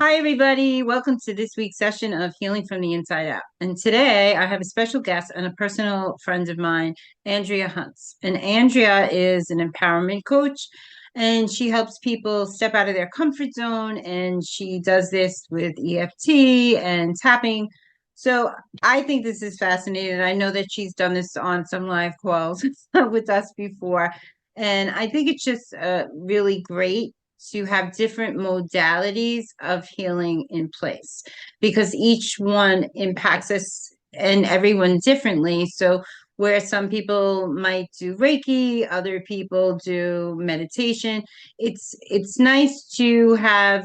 Hi, everybody. Welcome to this week's session of Healing from the Inside Out. And today I have a special guest and a personal friend of mine, Andrea Hunt. And Andrea is an empowerment coach, and she helps people step out of their comfort zone. And she does this with EFT and tapping. So I think this is fascinating. I know that she's done this on some live calls with us before. And I think it's just really great to have different modalities of healing in place because each one impacts us and everyone differently. So where some people might do Reiki, other people do meditation, it's nice to have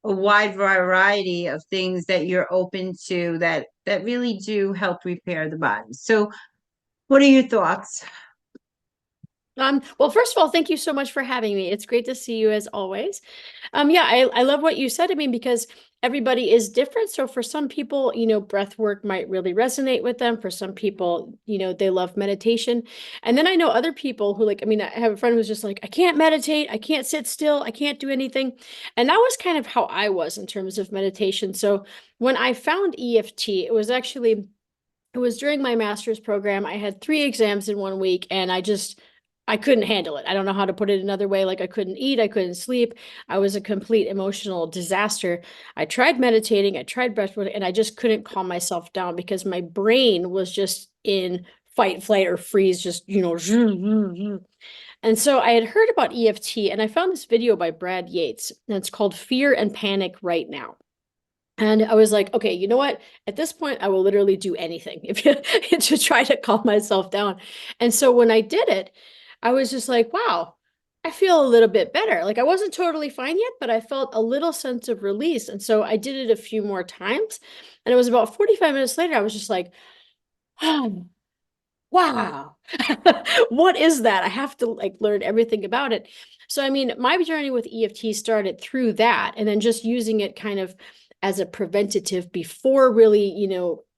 a wide variety of things that you're open to that really do help repair the body. So what are your thoughts? Well, first of all, thank you so much for having me. It's great to see you as always. Yeah, I love what you said. I mean, because everybody is different. So for some people, breath work might really resonate with them. For some people, they love meditation. And then I know other people who I have a friend who's just like, I can't meditate. I can't sit still. I can't do anything. And that was kind of how I was in terms of meditation. So when I found EFT, it was during my master's program. I had 3 exams in one week and I couldn't handle it. I don't know how to put it another way. Like I couldn't eat, I couldn't sleep. I was a complete emotional disaster. I tried meditating, I tried breathwork, and I just couldn't calm myself down because my brain was just in fight, flight, or freeze, And so I had heard about EFT and I found this video by Brad Yates, and it's called Fear and Panic Right Now. And I was like, okay, you know what? At this point, I will literally do anything if to try to calm myself down. And so when I did it, I was just like, wow, I feel a little bit better. Like I wasn't totally fine yet, but I felt a little sense of release. And so I did it a few more times. And it was about 45 minutes later, I was just like, oh, wow, what is that? I have to learn everything about it. So, I mean, my journey with EFT started through that and then just using it kind of as a preventative before really,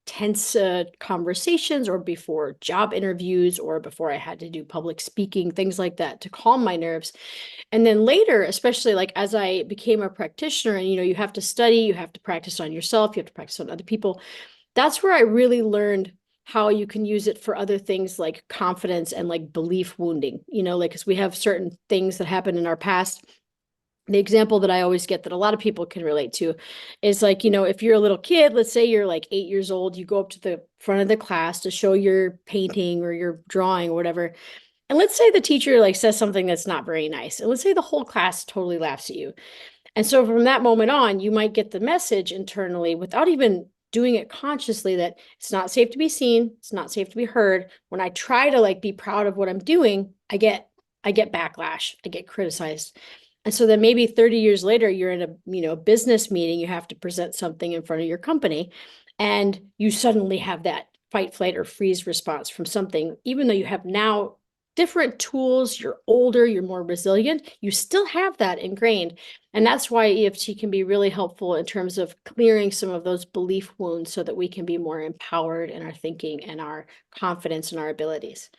tense conversations or before job interviews or before I had to do public speaking, things like that to calm my nerves. And then later, especially like as I became a practitioner and, you have to study, you have to practice on yourself, you have to practice on other people. That's where I really learned how you can use it for other things like confidence and like belief wounding, like, because we have certain things that happen in our past. The example that I always get that a lot of people can relate to is like, if you're a little kid, let's say you're like 8 years old, you go up to the front of the class to show your painting or your drawing or whatever. And let's say the teacher like says something that's not very nice. And let's say the whole class totally laughs at you. And so from that moment on, you might get the message internally without even doing it consciously that it's not safe to be seen, it's not safe to be heard. When I try to like be proud of what I'm doing, I get backlash, I get criticized. And so then maybe 30 years later, you're in a, business meeting, you have to present something in front of your company, and you suddenly have that fight, flight, or freeze response from something, even though you have now different tools, you're older, you're more resilient, you still have that ingrained. And that's why EFT can be really helpful in terms of clearing some of those belief wounds so that we can be more empowered in our thinking and our confidence in our abilities.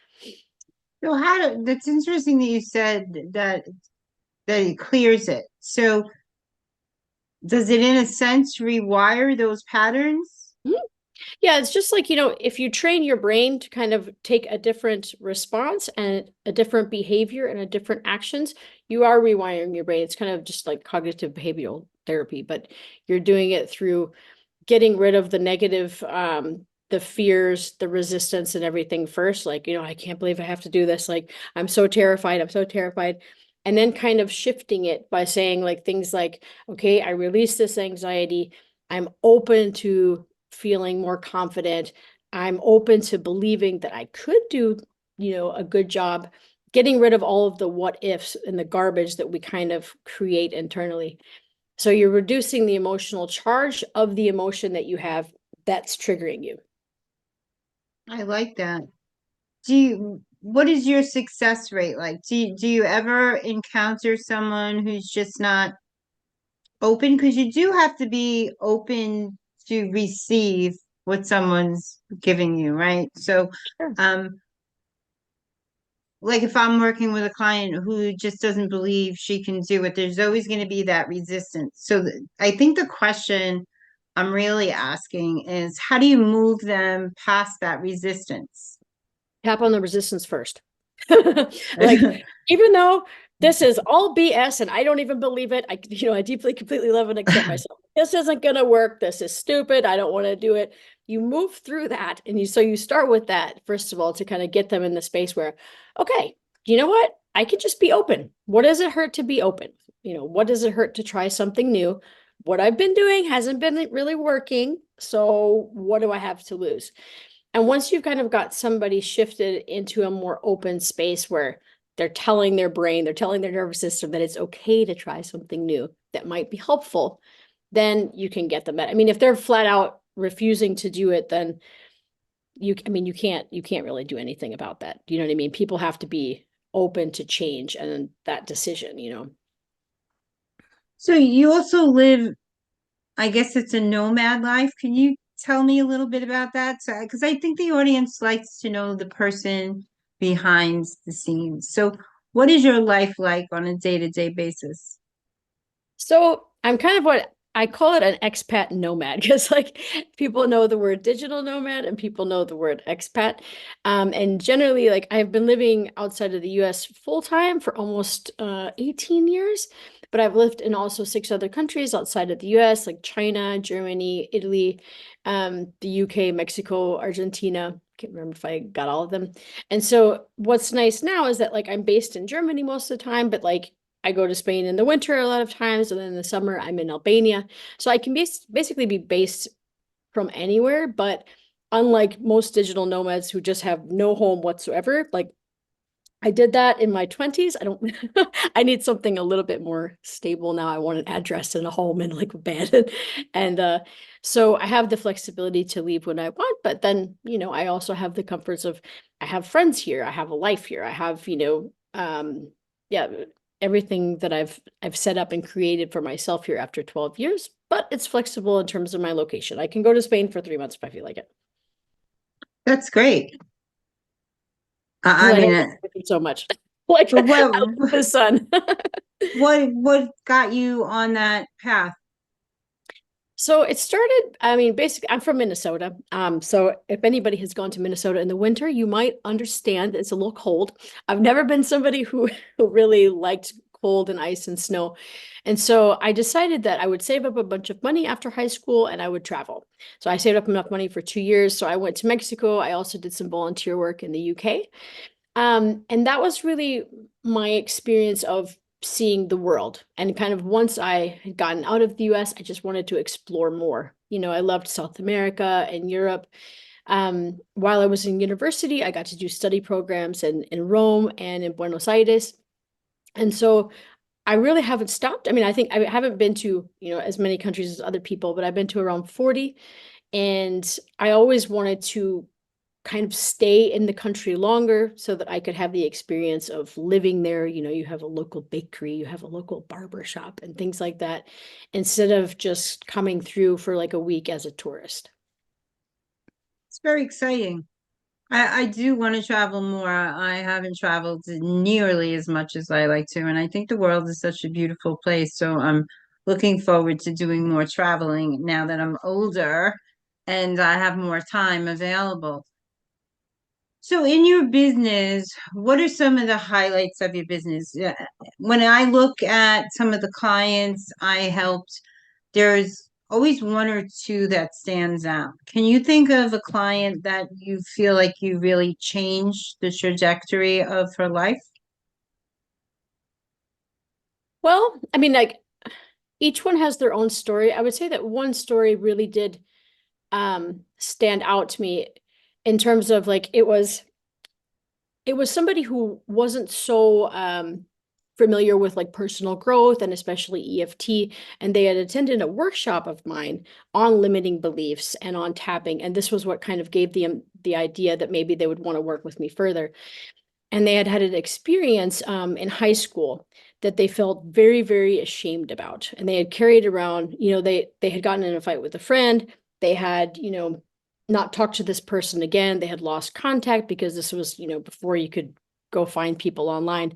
So that's interesting that you said that it clears it. So does it in a sense rewire those patterns? Mhm. Yeah, it's just like, if you train your brain to kind of take a different response and a different behavior and a different actions, you are rewiring your brain. It's kind of just like cognitive behavioral therapy, but you're doing it through getting rid of the negative, the fears, the resistance, and everything first. Like, I can't believe I have to do this. Like, I'm so terrified. I'm so terrified. And then kind of shifting it by saying like things like, okay, I release this anxiety. I'm open to feeling more confident. I'm open to believing that I could do, a good job, getting rid of all of the what ifs and the garbage that we kind of create internally. So you're reducing the emotional charge of the emotion that you have that's triggering you. I like that. What is your success rate like? Do you ever encounter someone who's just not open? Because you do have to be open to receive what someone's giving you, right? So, Sure. um, like if I'm working with a client who just doesn't believe she can do it, there's always going to be that resistance. So I think the question I'm really asking is how do you move them past that resistance? Tap on the resistance first. Like, even though this is all BS and I don't even believe it, I deeply, completely love and accept myself. This isn't going to work. This is stupid. I don't want to do it. You move through that. And you start with that, first of all, to kind of get them in the space where, okay, you know what? I could just be open. What does it hurt to be open? What does it hurt to try something new? What I've been doing hasn't been really working. So what do I have to lose? And once you've kind of got somebody shifted into a more open space where they're telling their brain, they're telling their nervous system that it's okay to try something new that might be helpful, then you can get them that. I mean, if they're flat out refusing to do it, then you can't really do anything about that. You know what I mean? People have to be open to change and that decision. So you also live, I guess it's a nomad life. Can you tell me a little bit about that? So, because I think the audience likes to know the person behind the scenes. So, what is your life like on a day-to-day basis? So I'm kind of what I call it an expat nomad because like people know the word digital nomad and people know the word expat. And generally, like I've been living outside of the US full time for almost 18 years, but I've lived in also 6 other countries outside of the US, like China, Germany, Italy, the UK, Mexico, Argentina. Can't remember if I got all of them. And so what's nice now is that like I'm based in Germany most of the time, but like I go to Spain in the winter a lot of times, and then in the summer I'm in Albania. So I can basically be based from anywhere, but unlike most digital nomads who just have no home whatsoever, like I did that in my 20s. I don't I need something a little bit more stable now. I want an address and a home and like a bed. And so I have the flexibility to leave when I want, but then, I also have the comforts of I have friends here, I have a life here, I have, yeah, everything that I've set up and created for myself here after 12 years, but it's flexible in terms of my location. I can go to Spain for 3 months if I feel like it. That's great. Because I I mean, hate it so much. Like but I love the sun. what got you on that path? So it started, I mean, basically, I'm from Minnesota. So if anybody has gone to Minnesota in the winter, you might understand it's a little cold. I've never been somebody who really liked cold and ice and snow. And so I decided that I would save up a bunch of money after high school and I would travel. So I saved up enough money for 2 years. So I went to Mexico. I also did some volunteer work in the UK. And that was really my experience of seeing the world. And kind of once I had gotten out of the US, I just wanted to explore more. I loved South America and Europe. While I was in university, I got to do study programs in Rome and in Buenos Aires. And so I really haven't stopped. I mean, I think I haven't been to, as many countries as other people, but I've been to around 40. And I always wanted to kind of stay in the country longer so that I could have the experience of living there. You have a local bakery, you have a local barber shop and things like that, instead of just coming through for like a week as a tourist. It's very exciting. I do want to travel more. I haven't traveled nearly as much as I like to, and I think the world is such a beautiful place. So I'm looking forward to doing more traveling now that I'm older and I have more time available. So in your business, what are some of the highlights of your business? When I look at some of the clients I helped, there's always one or two that stands out. Can you think of a client that you feel like you really changed the trajectory of her life? Well, I mean, like each one has their own story. I would say that one story really did stand out to me in terms of like it was somebody who wasn't so familiar with like personal growth and especially EFT. And they had attended a workshop of mine on limiting beliefs and on tapping. And this was what kind of gave them the idea that maybe they would want to work with me further. And they had had an experience in high school that they felt very, very ashamed about. And they had carried around, they had gotten in a fight with a friend. They had, not talked to this person again. They had lost contact because this was, before you could go find people online.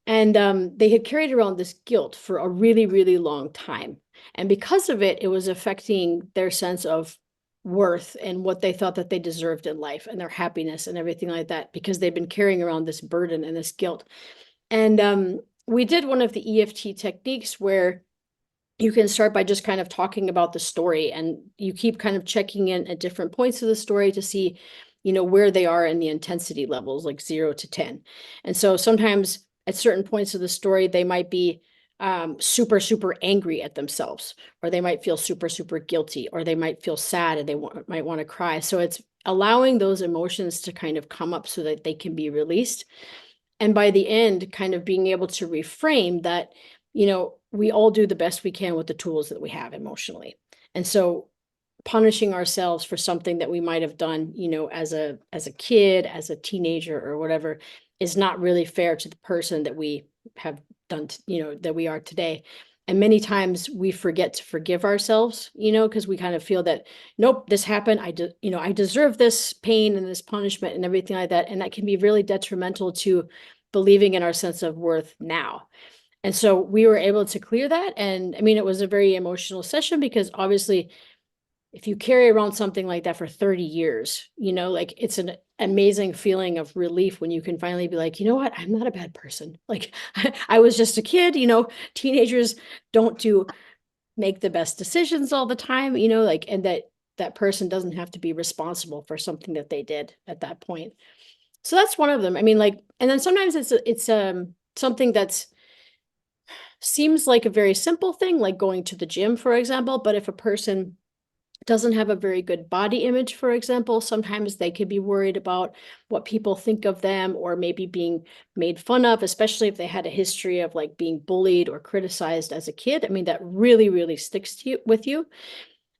And they had carried around this guilt for a really, really long time. And because of it, it was affecting their sense of worth and what they thought that they deserved in life and their happiness and everything like that, because they've been carrying around this burden and this guilt. And we did one of the EFT techniques where you can start by just kind of talking about the story, and you keep kind of checking in at different points of the story to see, where they are in the intensity levels, like 0 to 10. And so sometimes at certain points of the story, they might be super, super angry at themselves, or they might feel super, super guilty, or they might feel sad and they might want to cry. So it's allowing those emotions to kind of come up so that they can be released. And by the end, kind of being able to reframe that, we all do the best we can with the tools that we have emotionally. And so punishing ourselves for something that we might have done, as a kid, as a teenager or whatever, is not really fair to the person that we have done, that we are today. And many times we forget to forgive ourselves, because we kind of feel that, nope, this happened. I deserve this pain and this punishment and everything like that. And that can be really detrimental to believing in our sense of worth now. And so we were able to clear that. And I mean, it was a very emotional session, because obviously if you carry around something like that for 30 years, like, it's an amazing feeling of relief when you can finally be like, you know what, I'm not a bad person. Like, I was just a kid, teenagers don't make the best decisions all the time, like, and that person doesn't have to be responsible for something that they did at that point. So that's one of them. I mean, like, and then sometimes it's something that's seems like a very simple thing, like going to the gym, for example. But if a person doesn't have a very good body image, for example, sometimes they could be worried about what people think of them, or maybe being made fun of, especially if they had a history of like being bullied or criticized as a kid. I mean, that really, really sticks to you with you.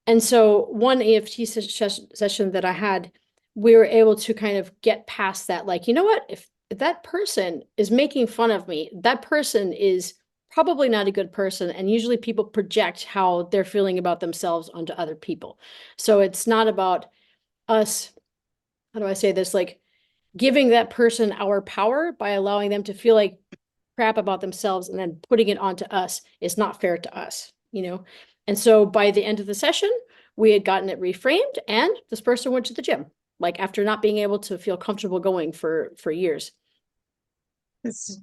And so one EFT session that I had, we were able to kind of get past that. Like, you know what, if that person is making fun of me, that person is probably not a good person. And usually people project how they're feeling about themselves onto other people. So it's not about us, how do I say this, like giving that person our power by allowing them to feel like crap about themselves and then putting it onto us is not fair to us, And so by the end of the session, we had gotten it reframed, and this person went to the gym, like after not being able to feel comfortable going for years.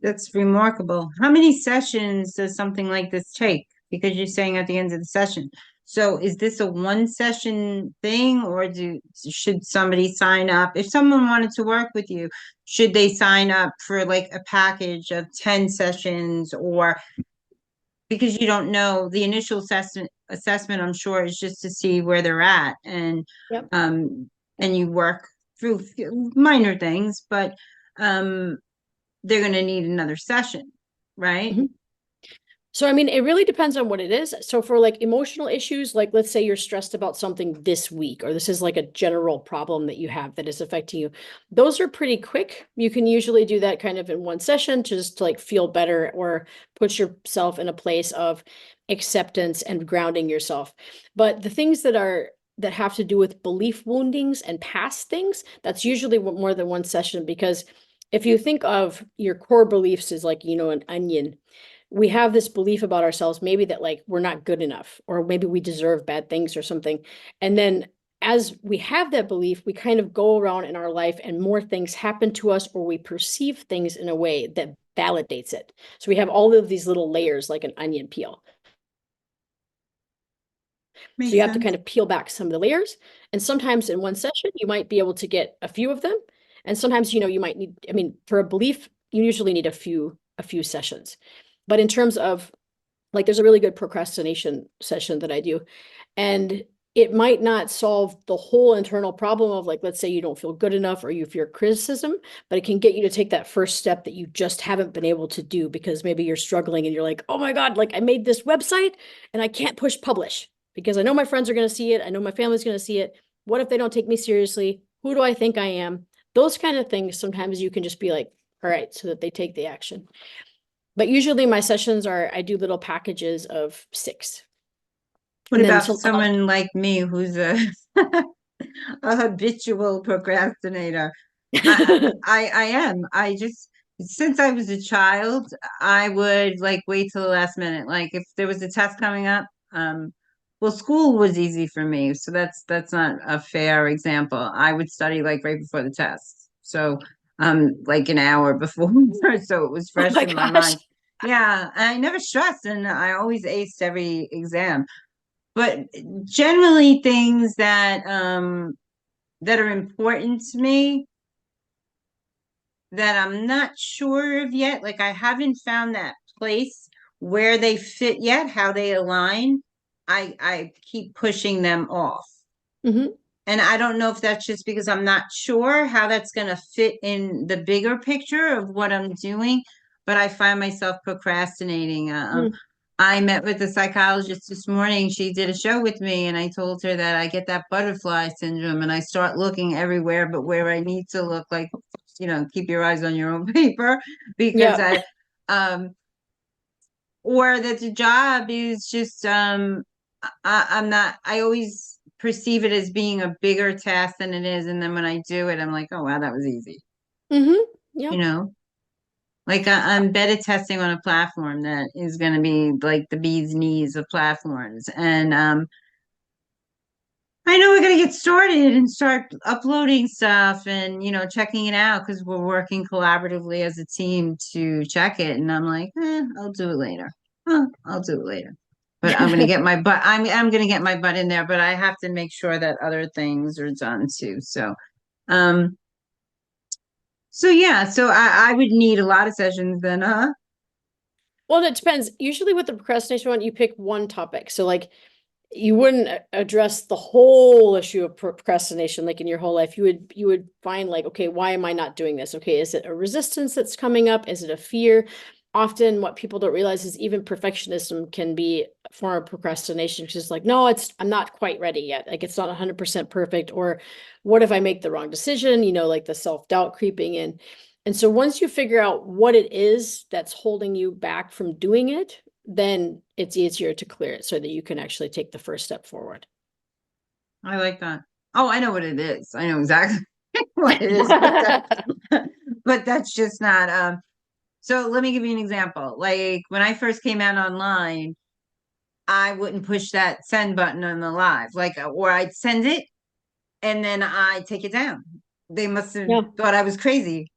That's remarkable. How many sessions does something like this take? Because you're saying at the end of the session. So is this a one session thing, or should somebody sign up? If someone wanted to work with you, should they sign up for like a package of 10 sessions, or because you don't know the initial assessment, I'm sure, is just to see where they're at, Yep. and you work through minor things, but they're going to need another session, right? Mhm. So, I mean, it really depends on what it is. So for like emotional issues, like let's say you're stressed about something this week, or this is like a general problem that you have that is affecting you. Those are pretty quick. You can usually do that kind of in one session just to like feel better or put yourself in a place of acceptance and grounding yourself. But the things that have to do with belief woundings and past things, that's usually more than one session, because if you think of your core beliefs as like, an onion, we have this belief about ourselves, maybe that like we're not good enough, or maybe we deserve bad things or something. And then as we have that belief, we kind of go around in our life and more things happen to us, or we perceive things in a way that validates it. So we have all of these little layers like an onion peel. So you Makes have to kind sense. of peel back some of the layers. And sometimes in one session, you might be able to get a few of them. And sometimes, you might need, I mean, for a belief, you usually need a few sessions. But in terms of like, there's a really good procrastination session that I do, and it might not solve the whole internal problem of like, let's say you don't feel good enough or you fear criticism, but it can get you to take that first step that you just haven't been able to do because maybe you're struggling and you're like, oh my God, like I made this website and I can't push publish because I know my friends are going to see it. I know my family's going to see it. What if they don't take me seriously? Who do I think I am? Those kind of things, sometimes you can just be like, all right, so that they take the action. But usually my sessions I do little packages of 6. What And then about someone like me who's a a habitual procrastinator? I am. I just since I was a child, I would like wait till the last minute. Like if there was a test coming up, well, school was easy for me, so that's not a fair example. I would study like right before the test. So like an hour before, so it was Oh fresh my in my gosh. mind. Yeah, I never stressed and I always aced every exam. But generally things that are important to me that I'm not sure of yet. Like I haven't found that place where they fit yet, how they align. I keep pushing them off. Hmm. And I don't know if that's just because I'm not sure how that's going to fit in the bigger picture of what I'm doing, but I find myself procrastinating. I met with a psychologist this morning. She did a show with me, and I told her that I get that butterfly syndrome, and I start looking everywhere but where I need to look. Like, keep your eyes on your own paper, because Yeah. um, or that the job is just I'm not, I always perceive it as being a bigger task than it is. And then when I do it, I'm like, oh, wow, that was easy. Hmm. Yeah. You know, like I'm beta testing on a platform that is going to be like the bee's knees of platforms. And I know we're going to get started and start uploading stuff and, checking it out because we're working collaboratively as a team to check it. And I'm like, I'll do it later. I'll do it later. But I'm gonna get my butt. I'm gonna get my butt in there, but I have to make sure that other things are done too. Um, so yeah, so I would need a lot of sessions then, huh? Well, it depends. Usually with the procrastination one, you pick one topic. So like you wouldn't address the whole issue of procrastination like in your whole life. You would find like, okay, why am I not doing this? Okay, is it a resistance that's coming up? Is it a fear? Often what people don't realize is even perfectionism can be a form of procrastination, because it's like, no, I'm not quite ready yet. Like it's not 100% perfect. Or what if I make the wrong decision? Like the self-doubt creeping in. And so once you figure out what it is that's holding you back from doing it, then it's easier to clear it so that you can actually take the first step forward. I like that. Oh, I know what it is. I know exactly what it is, but but that's just not so let me give you an example. Like when I first came out online, I wouldn't push that send button on the live, like, or I'd send it and then I take it down. They must have Yeah. thought I was crazy.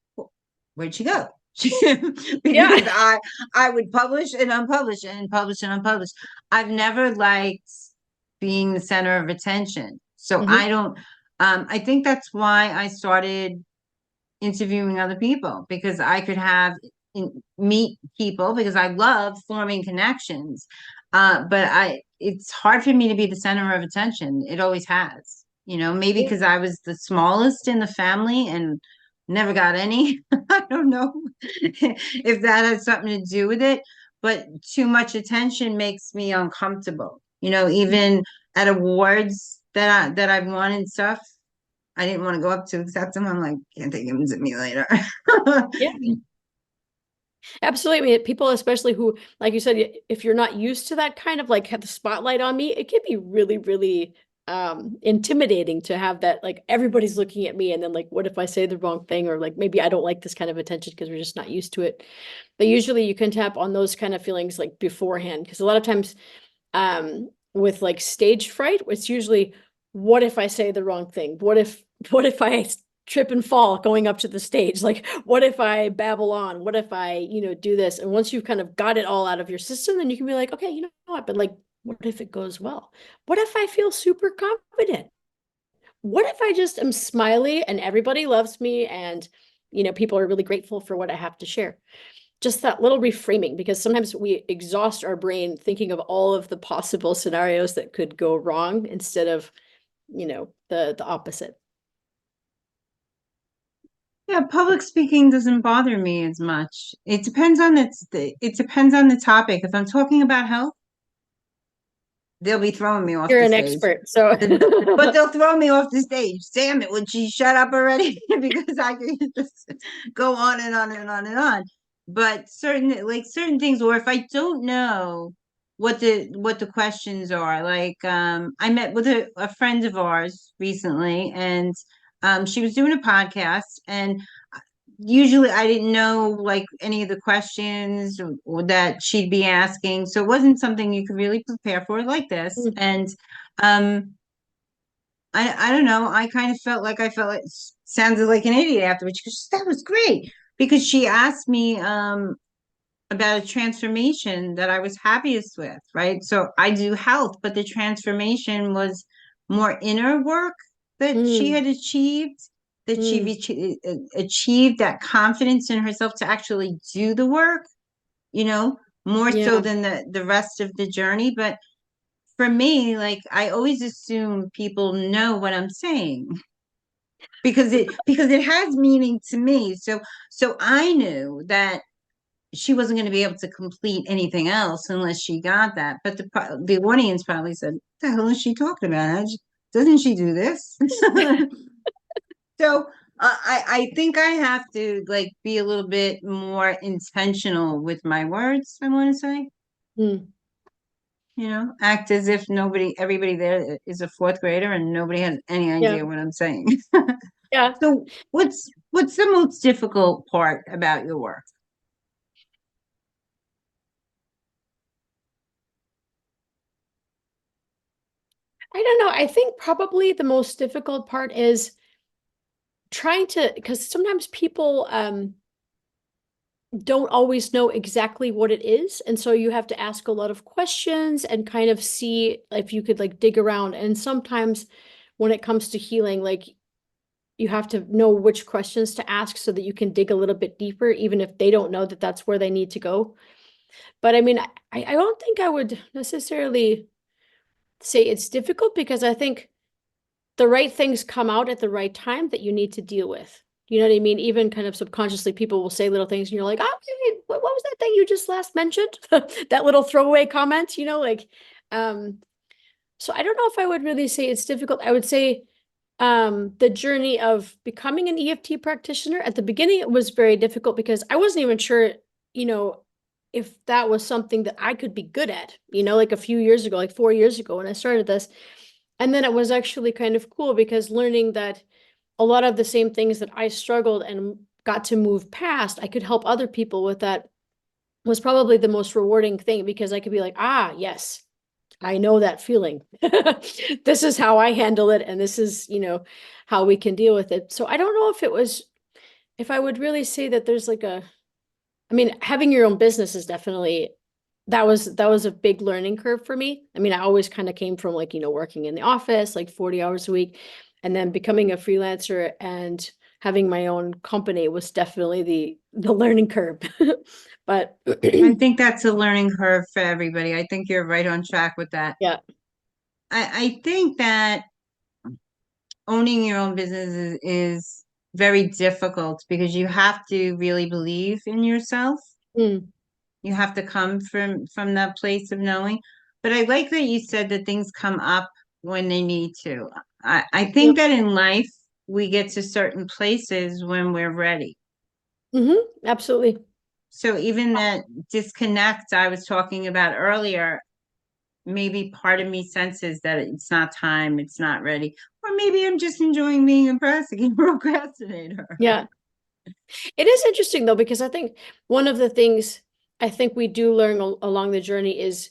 Where'd she go? Yeah. Because I would publish and unpublish and publish and unpublish. I've never liked being the center of attention. So Hmm. I don't I think that's why I started interviewing other people because I could meet people because I love forming connections. But it's hard for me to be the center of attention. It always has, maybe Yeah. because I was the smallest in the family and never got any. I don't know if that has something to do with it, but too much attention makes me uncomfortable. Even at awards that I've won and stuff, I didn't want to go up to accept them. I'm like, can't they give them to me later? Yeah. Absolutely. I mean, people, especially who, like you said, if you're not used to that kind of like have the spotlight on me, it can be really, really intimidating to have that, like everybody's looking at me, and then like, what if I say the wrong thing, or like maybe I don't like this kind of attention because we're just not used to it. But usually you can tap on those kind of feelings like beforehand, because a lot of times with like stage fright, it's usually, what if I say the wrong thing? What if I trip and fall going up to the stage? Like, what if I babble on? What if I, do this? And once you've kind of got it all out of your system, then you can be like, okay, you know what? But like, what if it goes well? What if I feel super confident? What if I just am smiley and everybody loves me, and people are really grateful for what I have to share? Just that little reframing, because sometimes we exhaust our brain thinking of all of the possible scenarios that could go wrong instead of, the opposite. Yeah, public speaking doesn't bother me as much. It depends on the topic. If I'm talking about health, they'll be throwing me off You're the an stage. expert, so But they'll throw me off the stage. Damn it, would she shut up already? Because I could just go on and on and on and on. But certain things, or if I don't know what the questions are, like I met with a friend of ours recently, and she was doing a podcast, and usually I didn't know like any of the questions or that she'd be asking. So it wasn't something you could really prepare for like this. Mm, And um I don't know, I kind of felt like sounded like an idiot afterwards because that was great because she asked me about a transformation that I was happiest with, right? So I do health, but the transformation was more inner work that she mm, had achieved, that she mm. achieved that confidence in herself to actually do the work, you know, more so Yeah. than the rest of the journey. But for me, like I always assume people know what I'm saying because it has meaning to me. So I knew that she wasn't going to be able to complete anything else unless she got that. But the audience probably said, "What the hell is she talking about? Doesn't she do this?" So I think I have to like be a little bit more intentional with my words. I want to say, Mm. act as if everybody there is a fourth grader and nobody has any Yeah. idea what I'm saying. Yeah. So what's the most difficult part about your work? I don't know. I think probably the most difficult part is trying to, because sometimes people don't always know exactly what it is. And so you have to ask a lot of questions and kind of see if you could like dig around. And sometimes when it comes to healing, like you have to know which questions to ask so that you can dig a little bit deeper, even if they don't know that that's where they need to go. But I mean, I don't think I would necessarily say it's difficult because I think the right things come out at the right time that you need to deal with. You know what I mean? Even kind of subconsciously, people will say little things, and you're like, "Oh, what was that thing you just last mentioned?" That little throwaway comment, like. Um, so I don't know if I would really say it's difficult. I would say the journey of becoming an EFT practitioner at the beginning, it was very difficult because I wasn't even sure, you know, if that was something that I could be good at, like a few years ago, like 4 years ago when I started this. And then it was actually kind of cool because learning that a lot of the same things that I struggled and got to move past, I could help other people with that was probably the most rewarding thing because I could be like, ah, yes, I know that feeling. This is how I handle it, and this is, how we can deal with it. So I don't know if I would really say that there's like I mean, having your own business is definitely that was a big learning curve for me. I mean, I always kind of came from like, working in the office, like 40 hours a week, and then becoming a freelancer and having my own company was definitely the learning curve. But I think that's a learning curve for everybody. I think you're right on track with that. yeah. I think that owning your own business is very difficult because you have to really believe in yourself. Mm, You have to come from that place of knowing. But I like that you said that things come up when they need to. I think yep. that in life we get to certain places when we're ready. Absolutely. So even that disconnect I was talking about earlier, maybe part of me senses that it's not time, it's not ready. Or maybe I'm just enjoying being a procrastinator. Yeah. It is interesting though, because I think one of the things I think we do learn along the journey is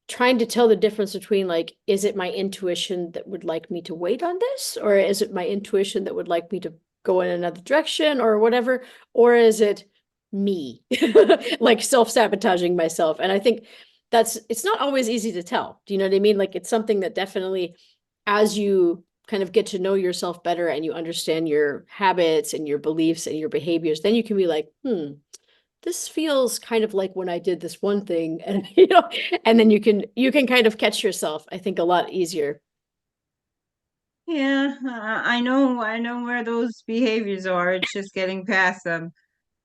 trying to tell the difference between like, is it my intuition that would like me to wait on this, or is it my intuition that would like me to go in another direction or whatever, or is it me like self-sabotaging myself? And I think it's not always easy to tell. Do you know what I mean? Like it's something that definitely, as you kind of get to know yourself better and you understand your habits and your beliefs and your behaviors, then you can be like, this feels kind of like when I did this one thing, and and then you can kind of catch yourself, I think, a lot easier. Yeah, I know where those behaviors are. It's just getting past them.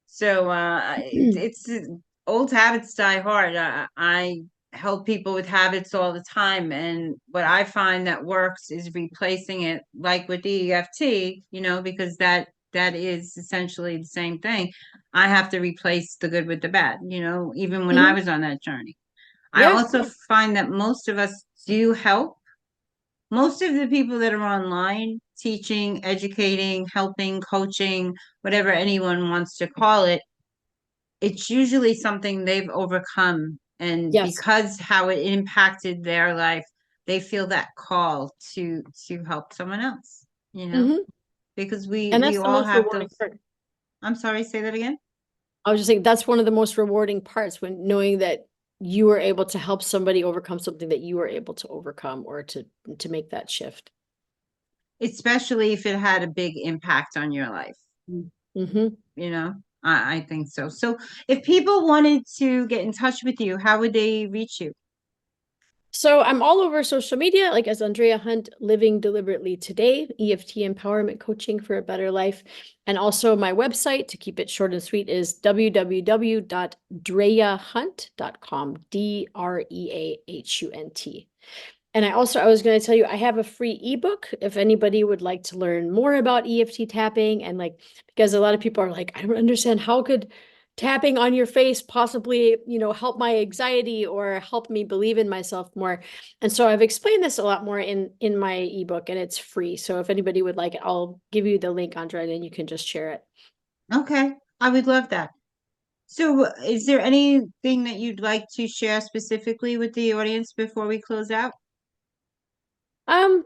So it's old habits die hard. I help people with habits all the time, and what I find that works is replacing it, like with the EFT, because that is essentially the same thing. I have to replace the good with the bad, even when I Mhm. was on that journey. I Yeah. also find that most of us do help most of the people that are online teaching, educating, helping, coaching, whatever anyone wants to call it, it's usually something they've overcome. And Yes. because how it impacted their life, they feel that call to help someone else, you know, Hmm. because And we that's the all most have rewarding those. part. I'm sorry, say that again. I was just saying that's one of the most rewarding parts, when knowing that you were able to help somebody overcome something that you were able to overcome, or to make that shift. Especially if it had a big impact on your life, Mm-hmm. you know. I think so. So if people wanted to get in touch with you, how would they reach you? So I'm all over social media, like as Andrea Hunt, Living Deliberately Today, EFT empowerment coaching for a better life. And also my website, to keep it short and sweet, is www.dreahunt.com, DREAHUNT. And I was going to tell you, I have a free ebook if anybody would like to learn more about EFT tapping. And like, because a lot of people are like, I don't understand, how could tapping on your face possibly, help my anxiety or help me believe in myself more. And so I've explained this a lot more in my ebook, and it's free. So if anybody would like it, I'll give you the link, Andrea, and then you can just share it. Okay, I would love that. So is there anything that you'd like to share specifically with the audience before we close out?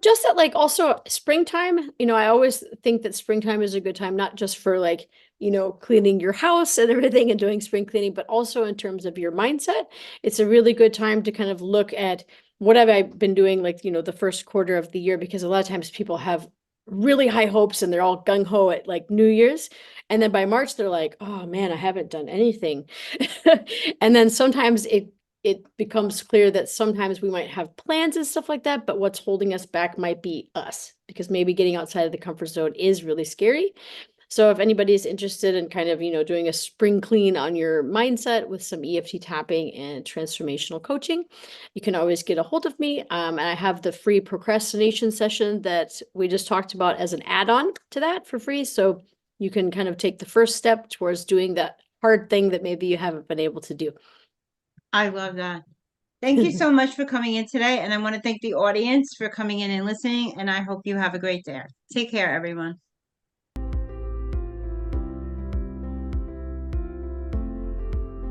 Just that, like, also springtime, I always think that springtime is a good time, not just for like, cleaning your house and everything and doing spring cleaning, but also in terms of your mindset. It's a really good time to kind of look at what have I been doing, like, the first quarter of the year, because a lot of times people have really high hopes and they're all gung-ho at like New Year's. And then by March, they're like, oh man, I haven't done anything. And then sometimes it becomes clear that sometimes we might have plans and stuff like that, but what's holding us back might be us, because maybe getting outside of the comfort zone is really scary. So if anybody is interested in kind of, doing a spring clean on your mindset with some EFT tapping and transformational coaching, you can always get a hold of me. And I have the free procrastination session that we just talked about as an add-on to that for free. So you can kind of take the first step towards doing that hard thing that maybe you haven't been able to do. I love that. Thank you so much for coming in today. And I want to thank the audience for coming in and listening. And I hope you have a great day. Take care, everyone.